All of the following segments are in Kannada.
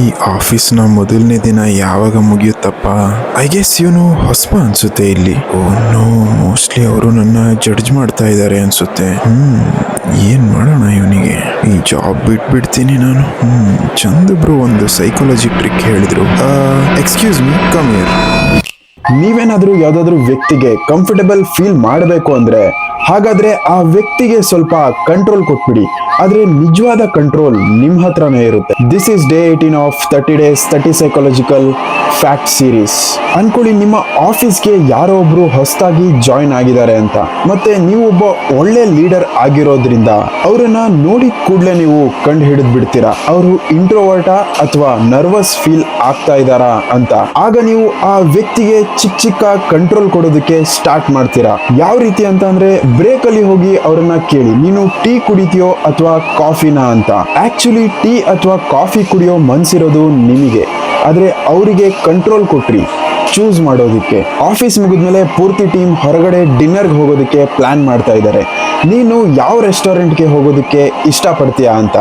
ಈ ಆಫೀಸ್ನ ಮೊದಲನೇ ದಿನ ಯಾವಾಗ ಮುಗಿಯುತ್ತಪ್ಪ? ಐ ಗೆಸ್ ಇವನು ಹೊಸಬ ಅನ್ಸುತ್ತೆ ಇಲ್ಲಿ. ನೋ, ಮೋಸ್ಟ್ಲಿ ಅವರು ನನ್ನ ಜಡ್ಜ್ ಮಾಡ್ತಾ ಇದ್ದಾರೆ ಅನ್ಸುತ್ತೆ. ಏನ್ ಮಾಡೋಣ ಇವನಿಗೆ? ಈ ಜಾಬ್ ಬಿಟ್ಬಿಡ್ತೀನಿ ನಾನು. ಚಂದಬ್ರು ಒಂದು ಸೈಕಾಲಜಿ ಟ್ರಿಕ್ ಹೇಳಿದ್ರು. Excuse me, come here. ನೀವೇನಾದ್ರೂ ಯಾವ್ದಾದ್ರು ವ್ಯಕ್ತಿಗೆ ಕಂಫರ್ಟಬಲ್ ಫೀಲ್ ಮಾಡಬೇಕು ಅಂದ್ರೆ ಹಾಗಾದ್ರೆ ಆ ವ್ಯಕ್ತಿಗೆ ಸ್ವಲ್ಪ ಕಂಟ್ರೋಲ್ ಕೊಟ್ಬಿಡಿ. ಆದ್ರೆ ನಿಜವಾದ ಕಂಟ್ರೋಲ್ ನಿಮ್ ಹತ್ರನೇ ಇರುತ್ತೆ. This is day 18 of 30 days 30 psychological fact series. ಅನ್ಕೊಳ್ಳಿ, ನಿಮ್ಮ ಆಫೀಸ್ಗೆ ಯಾರೋ ಒಬ್ರು ಹೊಸದಾಗಿ ಜಾಯಿನ್ ಆಗಿದ್ದಾರೆ ಅಂತ. ಮತ್ತೆ ನೀವು ಒಬ್ಬ ಒಳ್ಳೆ ಲೀಡರ್ ಆಗಿರೋದ್ರಿಂದ ಅವರನ್ನ ನೋಡಿದ ಕೂಡಲೇ ನೀವು ಕಂಡು ಹಿಡಿದು ಬಿಡ್ತೀರಾ ಅವರು ಇಂಟ್ರೋವರ್ಟಾ ಅಥವಾ ನರ್ವಸ್ ಫೀಲ್ ಆಗ್ತಾ ಇದ್ದಾರಾ ಅಂತ. ಆಗ ನೀವು ಆ ವ್ಯಕ್ತಿಗೆ ಚಿಕ್ಕ ಕಂಟ್ರೋಲ್ ಕೊಡೋದಕ್ಕೆ ಸ್ಟಾರ್ಟ್ ಮಾಡ್ತೀರಾ. ಯಾವ ರೀತಿ ಅಂತ ಅಂದ್ರೆ, ಬ್ರೇಕ್ ಅಲ್ಲಿ ಹೋಗಿ ಅವರನ್ನ ಕೇಳಿ, ನೀನು ಟೀ ಕುಡಿತೀಯೋ ಅಥವಾ ಕಾಫಿನಾ ಅಂತ. ಆಕ್ಚುಲಿ ಟೀ ಅಥವಾ ಕಾಫಿ ಕುಡಿಯೋ ಮನ್ಸಿರೋದು ನಿಮಗೆ, ಆದ್ರೆ ಅವರಿಗೆ ಕಂಟ್ರೋಲ್ ಕೊಟ್ರಿ ಚೂಸ್ ಮಾಡೋದಕ್ಕೆ. ಆಫೀಸ್ ಮುಗಿದ್ಮೇಲೆ ಪೂರ್ತಿ ಟೀಮ್ ಹೊರಗಡೆ ಡಿನ್ನರ್ಗೆ ಹೋಗೋದಕ್ಕೆ ಪ್ಲಾನ್ ಮಾಡ್ತಾ ಇದ್ದಾರೆ. ನೀನು ಯಾವ ರೆಸ್ಟೋರೆಂಟ್ಗೆ ಹೋಗೋದಕ್ಕೆ ಇಷ್ಟಪಡ್ತೀಯಾ ಅಂತ.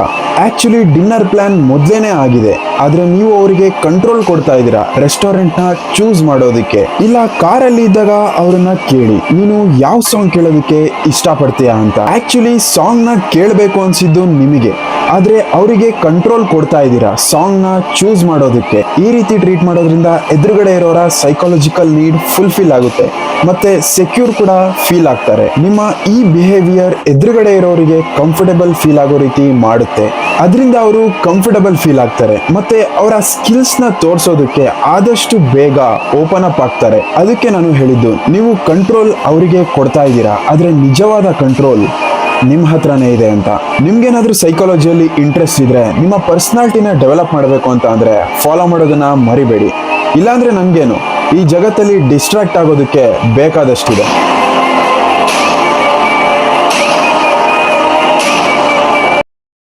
ಆಕ್ಚುಲಿ ಡಿನ್ನರ್ ಪ್ಲಾನ್ ಮೊದಲೇನೆ ಆಗಿದೆ, ಆದ್ರೆ ನೀವು ಅವರಿಗೆ ಕಂಟ್ರೋಲ್ ಕೊಡ್ತಾ ಇದ್ದೀರಾ ರೆಸ್ಟೋರೆಂಟ್ನ ಚೂಸ್ ಮಾಡೋದಕ್ಕೆ. ಇಲ್ಲ, ಕಾರಲ್ಲಿ ಇದ್ದಾಗ ಅವ್ರನ್ನ ಕೇಳಿ, ನೀನು ಯಾವ ಸಾಂಗ್ ಕೇಳೋದಕ್ಕೆ ಇಷ್ಟಪಡ್ತೀಯಾ ಅಂತ. ಆಕ್ಚುಲಿ ಸಾಂಗ್ ನ ಕೇಳಬೇಕು ಅನ್ಸಿದ್ದು ನಿಮಗೆ, ಆದ್ರೆ ಅವರಿಗೆ ಕಂಟ್ರೋಲ್ ಕೊಡ್ತಾ ಇದ್ದೀರಾ ಸಾಂಗ್ ನ ಚೂಸ್ ಮಾಡೋದಕ್ಕೆ. ಈ ರೀತಿ ಟ್ರೀಟ್ ಮಾಡೋದ್ರಿಂದ ಎದುರುಗಡೆ ಇರೋರ ಸೈಕಾಲಜಿಕಲ್ ನೀಡ್ ಫುಲ್ಫಿಲ್ ಆಗುತ್ತೆ, ಮತ್ತೆ ಸೆಕ್ಯೂರ್ ಕೂಡ ಫೀಲ್ ಆಗ್ತಾರೆ. ನಿಮ್ಮ ಈ ಬಿಹೇವಿಯರ್ ಎದುರುಗಡೆ ಇರೋರಿಗೆ ಕಂಫರ್ಟಬಲ್ ಫೀಲ್ ಆಗೋ ರೀತಿ ಮಾಡುತ್ತೆ. ಅದರಿಂದ ಅವರು ಕಂಫರ್ಟಬಲ್ ಫೀಲ್ ಆಗ್ತಾರೆ, ಮತ್ತೆ ಅವರ ಸ್ಕಿಲ್ಸ್ ನ ತೋರಿಸೋದಕ್ಕೆ ಆದಷ್ಟು ಬೇಗ ಓಪನ್ ಅಪ್ ಆಗ್ತಾರೆ. ಅದಕ್ಕೆ ನಾನು ಹೇಳಿದ್ದು, ನೀವು ಕಂಟ್ರೋಲ್ ಅವರಿಗೆ ಕೊಡ್ತಾ ಇದ್ದೀರಾ, ಆದ್ರೆ ನಿಜವಾದ ಕಂಟ್ರೋಲ್ ನಿಮ್ಮ ಹತ್ರನೇ ಇದೆ ಅಂತ. ನಿಮ್ಗೇನಾದ್ರೂ ಸೈಕಾಲಜಿಯಲ್ಲಿ ಇಂಟ್ರೆಸ್ಟ್ ಇದ್ರೆ, ನಿಮ್ಮ ಪರ್ಸನಾಲಿಟಿನ ಡೆವಲಪ್ ಮಾಡಬೇಕು ಅಂತ ಅಂದ್ರೆ ಫಾಲೋ ಮಾಡೋದನ್ನ ಮರಿಬೇಡಿ. ಇಲ್ಲಾಂದ್ರೆ ನಮ್ಗೇನು, ಈ ಜಗತ್ತಲ್ಲಿ ಡಿಸ್ಟ್ರಾಕ್ಟ್ ಆಗೋದಕ್ಕೆ ಬೇಕಾದಷ್ಟಿದೆ.